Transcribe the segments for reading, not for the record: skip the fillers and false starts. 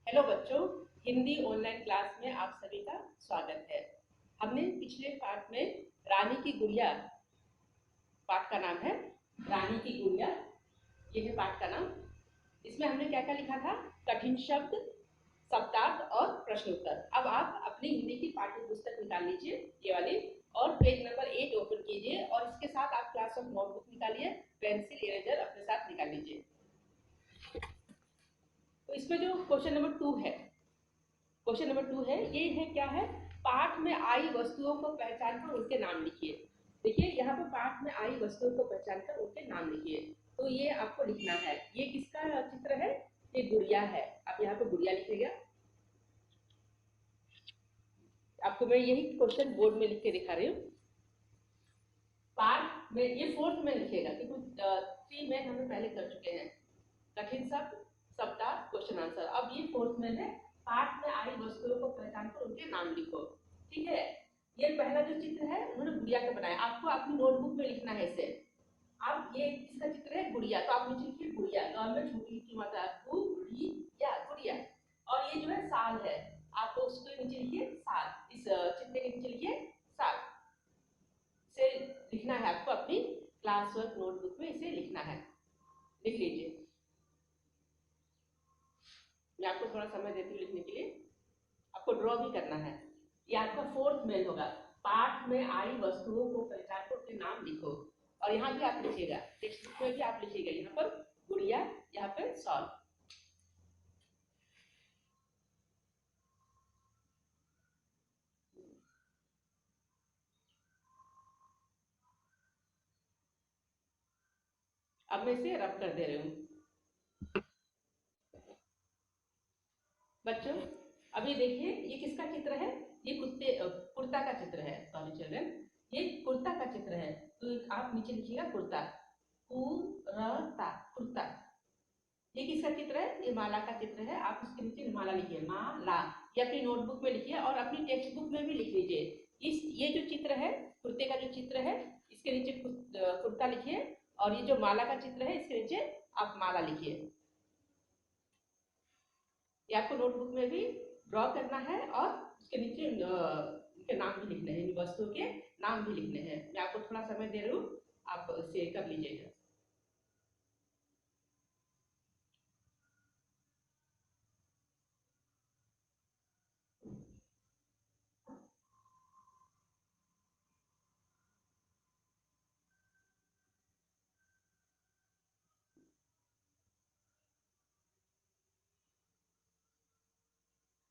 Hello बच्चों, Hindi online class में आप सभी का स्वागत है। हमने पिछले पाठ में रानी की गुड़िया, पाठ का नाम है रानी की गुड़िया, ये है पाठ का नाम। इसमें हमने क्या क्या लिखा था? कठिन शब्द, शब्दार्थ और प्रश्नोत्तर। अब आप अपनी हिंदी की पाठ्य पुस्तक निकाल लीजिए, ये वाली, और पेज नंबर 8 ओपन कीजिए और इसके साथ आप क्लास वर्क नोटबुक निकालिए, पेंसिल इरेजर अपने साथ निकाल लीजिए। तो इसमें जो क्वेश्चन नंबर 2 है, क्वेश्चन नंबर 2 है, ये है क्या है? पाठ में आई वस्तुओं को पहचान कर उनके नाम लिखिए। देखिए यहाँ पर पाठ में आई वस्तुओं को पहचान कर उनके नाम लिखिए। तो ये आपको लिखना है। ये किसका चित्र है? ये गुड़िया है। आप यहाँ पे गुड़िया लिखिएगा। आपको मैं यही क्वेश्चन बोर्ड में लिख के दिखा रही हूँ। पाठ में ये फोर्थ में लिखिएगा, क्योंकि 3 में हम पहले कर चुके हैं। कठिन शब्द, शब्दार्थ, क्वेश्चन आंसर। अब ये फोर्थ में है। पाठ में आई वस्तुओं को पहचान कर उनके नाम लिखो। ठीक है। ये पहला जो चित्र है उन्होंने गुड़िया का बनाया। आपको अपनी नोटबुक में लिखना है इसे। अब ये किसका चित्र है? गुड़िया। तो आप नीचे लिखिए गुड़िया, गाँव में छोटी की मात्रा गुड़िया, गुड़िया। और ये जो है साल है, आपको उसके नीचे लिखिए साल। इस चित्र के नीचे लिखिए साल। इसे लिखना है आपको अपनी क्लास वर्क नोटबुक में, इसे लिखना है। लिख लीजिए। मैं आपको थोड़ा समय देती हूँ लिखने के लिए। आपको ड्रॉ भी करना है। ये आपका फोर्थ मेल होगा। पाठ में आई वस्तुओं को पहचान कर उनके नाम लिखो। और यहाँ भी आप लिखिएगा, टेक्स्ट बुक में भी आप लिखिएगा। यहाँ पर गुड़िया, यहाँ पर सॉल। अब मैं इसे रब कर दे रही हूँ। बच्चों अभी देखिए, ये किसका चित्र है? ये कुर्ता का चित्र है। सॉरी चिल्ड्रन, ये कुर्ता का चित्र है। तो आप नीचे लिखिएगा कुर्ता, कुर्ता, कुर्ता। ये किसका चित्र है? ये माला का चित्र है। आप इसके नीचे माला लिखिए, माला। ये अपनी नोटबुक में लिखिए और अपनी टेक्स्ट बुक में भी लिख लीजिए। ये जो चित्र है, कुर्ते का जो चित्र है, इसके नीचे कुर्ता लिखिए। और ये जो माला का चित्र है, इसके नीचे आप माला लिखिए। ये आपको नोटबुक में भी ड्रॉ करना है और उसके नीचे उनके नाम भी लिखने हैं, वस्तुओं के नाम भी लिखने हैं। मैं आपको थोड़ा समय दे रही हूँ, आप इसे कर लीजिएगा।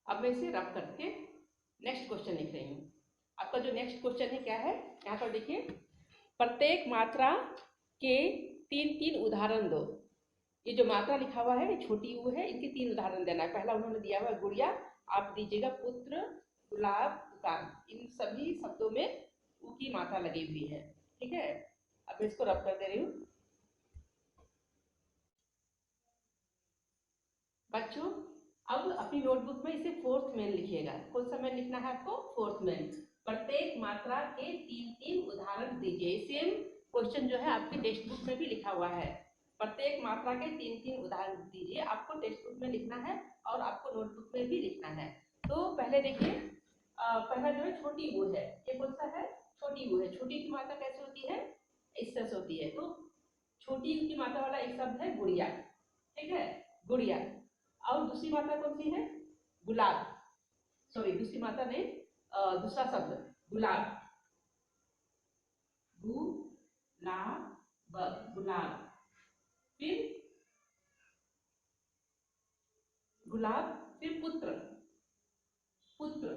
अब मैं इसे रब करके नेक्स्ट क्वेश्चन लिख रही हूँ। आपका जो नेक्स्ट क्वेश्चन है क्या है? यहाँ पर देखिए, प्रत्येक मात्रा के 3-3 उदाहरण दो। ये जो मात्रा लिखा हुआ है, ये छोटी ऊ है, इनके 3 उदाहरण देना है। पहला उन्होंने दिया हुआ है गुड़िया, आप दीजिएगा पुत्र, गुलाब, दुकान। इन सभी शब्दों में ऊ की मात्रा लगी हुई है। ठीक है। अब मैं इसको रब कर दे रही हूँ। बच्चों अब अपनी नोटबुक में इसे फोर्थ मेन लिखिएगा। कौन सा मेन लिखना है आपको? Fourth main. प्रत्येक मात्रा के 3-3 उदाहरण दीजिए। सेम क्वेश्चन जो है आपकी टेक्स्ट बुक में भी लिखा हुआ है। प्रत्येक मात्रा के 3-3 उदाहरण दीजिए, आपको टेक्स्ट बुक में लिखना है और आपको नोटबुक में भी लिखना है। तो पहले देखिए, पहला जो है छोटी वो है। ये कौन सा है? छोटी वो है। छोटी की मात्रा कैसे होती है? इस तरह से होती है। तो छोटी की मात्रा वाला एक शब्द है गुड़िया। ठीक है, गुड़िया। और दूसरी मात्रा कौन सी है? गुलाब। सॉरी, दूसरी मात्रा नहीं, दूसरा शब्द गुलाब, गुलाब, गुलाब। फिर गुलाब, फिर पुत्र, पुत्र।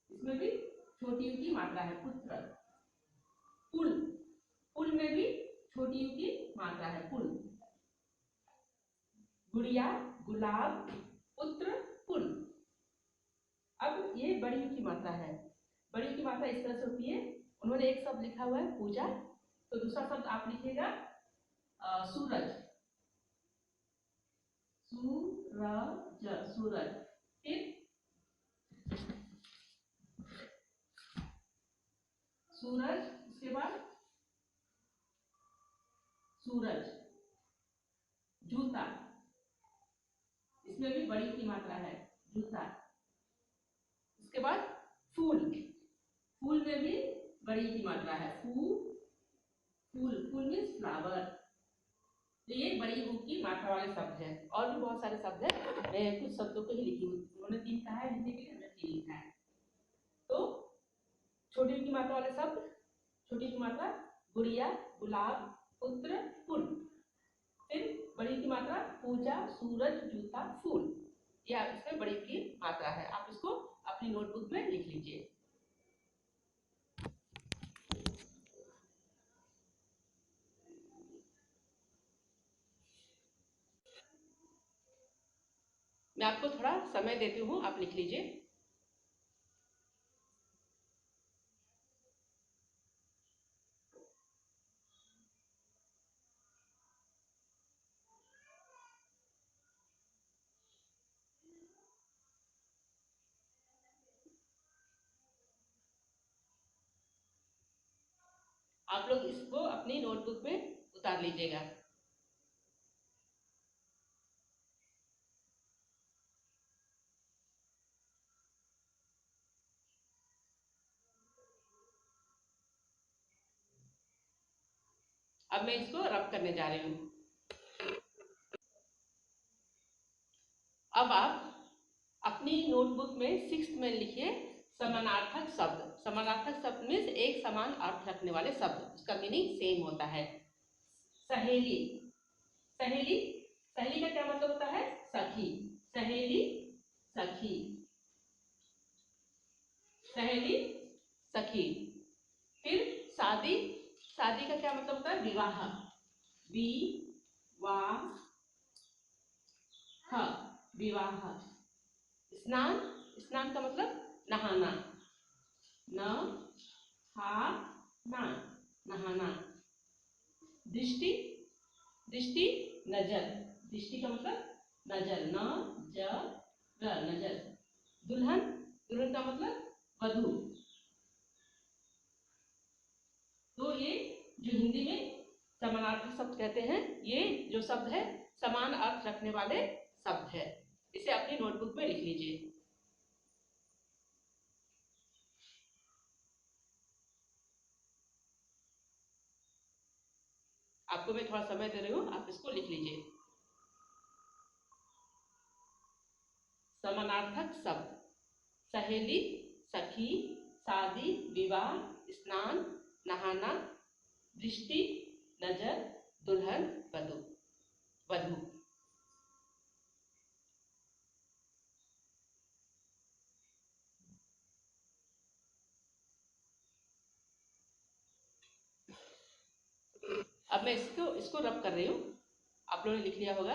इसमें भी छोटी यू की मात्रा है, पुत्र। पुल, पुल में भी छोटी यू की मात्रा है, पुल। गुड़िया, गुलाब, पुत्र, पुल। अब ये बड़ी यू की मात्रा है। बड़ी की मात्रा इस तरह से होती है। उन्होंने एक शब्द लिखा हुआ है पूजा, तो दूसरा शब्द आप लिखिएगा सूरज, सूरज, सूरज। फिर सूरज, उसके बाद सूरज, जूता। इसमें भी बड़ी की मात्रा है, जूता। उसके बाद फूल, फूल में भी बड़ी की मात्रा है, फूल मीन्स फ्लावर। तो ये बड़ी ऊ की मात्रा वाले शब्द है। और भी बहुत सारे शब्द है, मैं कुछ शब्दों को ही लिखी हूँ, उन्होंने 3 कहा है लिखने के लिए, हमने 3 लिखा है। तो छोटी ऊ की मात्रा वाले शब्द, छोटी की मात्रा गुड़िया, गुलाब, पुत्र, फूल। फिर बड़ी की मात्रा पूजा, सूरज, जूता, फूल। यह इसमें बड़ी की मात्रा है। आप इसको अपनी नोटबुक में लिख लीजिए। मैं आपको थोड़ा समय देती हूँ, आप लिख लीजिए। आप लोग इसको अपनी नोटबुक में उतार लीजिएगा। अब मैं इसको रब करने जा रही हूँ। अब आप अपनी नोटबुक में 6th में लिखिए समानार्थक शब्द। समानार्थक शब्द मीन्स एक समान अर्थ रखने वाले शब्द, उसका मीनिंग सेम होता है। सहेली, सहेली, सहेली का क्या मतलब होता है? सखी। सहेली, सखी, सहेली, सखी। फिर शादी, शादी का क्या मतलब होता है? विवाह, विवाह। स्नान, स्नान का मतलब नहाना, नहाना। दृष्टि, दृष्टि नजर, दृष्टि का मतलब नजर, नजर। दुल्हन, दुल्हन का मतलब वधू। तो ये जो हिंदी में समानार्थक शब्द कहते हैं, ये जो शब्द है समान अर्थ रखने वाले शब्द है। इसे अपनी नोटबुक में लिख लीजिए। आपको मैं थोड़ा समय दे रही हूँ, आप इसको लिख लीजिए। समानार्थक शब्द: सहेली, सखी, शादी, विवाह, स्नान, नहाना, दृष्टि, नजर, दुल्हन, वधू। अब मैं इसको रब कर रही हूँ, आप लोगों ने लिख लिया होगा।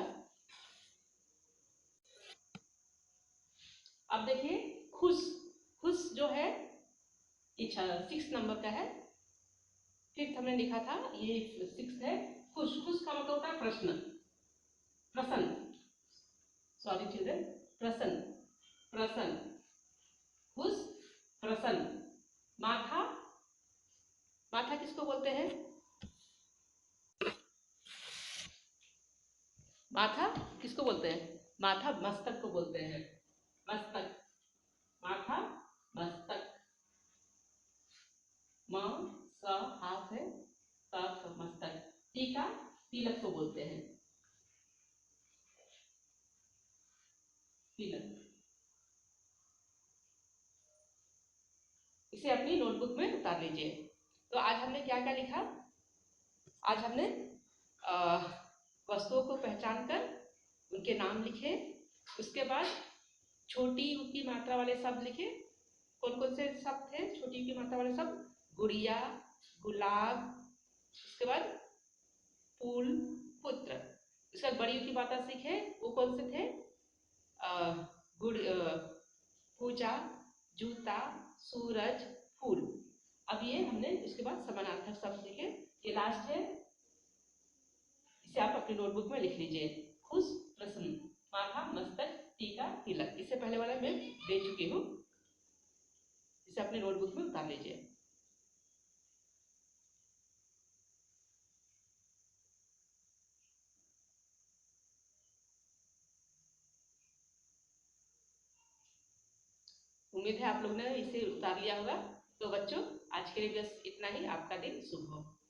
अब देखिए खुश, खुश जो है ये 6 नंबर का है। 5th हमने लिखा था, ये 6 है। खुश, खुश का मतलब होता है प्रश्न, प्रसन्न। सॉरी चिल्ड्रन, प्रसन्न, प्रसन्न, खुश, प्रसन्न। माथा, माथा किसको बोलते हैं? माथा किसको बोलते हैं? माथा मस्तक को बोलते हैं, मस्तक, माथा, मस्तक। हाथ है, मस्तक। टीका, तिलक को बोलते हैं, तिलक। इसे अपनी नोटबुक में उतार लीजिए। तो आज हमने क्या क्या लिखा? आज हमने वस्तुओं को पहचान कर उनके नाम लिखे। उसके बाद छोटी ऊ की मात्रा वाले शब्द लिखे। कौन कौन से शब्द थे छोटी ऊ की मात्रा वाले शब्द? गुड़िया, गुलाब, उसके बाद फूल, पुत्र। उसके बाद बड़ी ऊ की मात्रा सीखे, वो कौन से थे? पूजा, जूता, सूरज, फूल। अब ये हमने इसके बाद समानार्थक शब्द लिखे। ये लास्ट है, इसे आप अपनी नोटबुक में लिख लीजिए। खुश, प्रसन्न, माथा, मस्तक, टीका, तिलक। इससे पहले वाला मैं दे चुकी हूँ, इसे अपने नोटबुक में उतार लीजिए। उम्मीद है आप लोग ने इसे उतार लिया होगा। तो बच्चों आज के लिए बस इतना ही। आपका दिन शुभ हो।